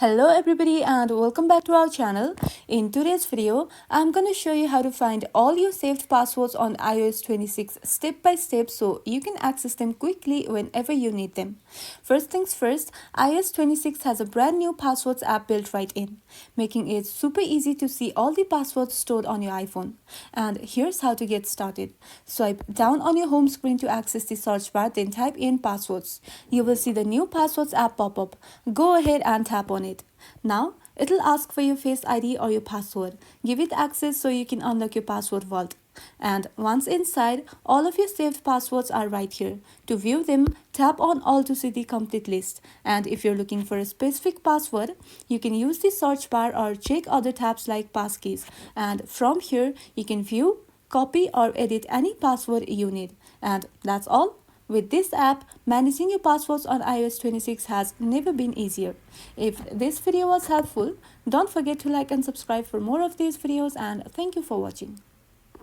Hello everybody and welcome back to our channel. In today's video, I'm going to show you how to find all your saved passwords on iOS 26 step by step so you can access them quickly whenever you need them. First things first, iOS 26 has a brand new passwords app built right in, making it super easy to see all the passwords stored on your iPhone. And here's how to get started. Swipe down on your home screen to access the search bar, then type in passwords. You will see the new passwords app pop up. Go ahead and tap on it. Now, it'll ask for your Face ID or your password. Give it access so you can unlock your password vault. And once inside, all of your saved passwords are right here. To view them, tap on all to see the complete list. And if you're looking for a specific password, you can use the search bar or check other tabs like passkeys. And from here, you can view, copy or edit any password you need. And that's all. With this app, managing your passwords on iOS 26 has never been easier. If this video was helpful, don't forget to like and subscribe for more of these videos, and thank you for watching.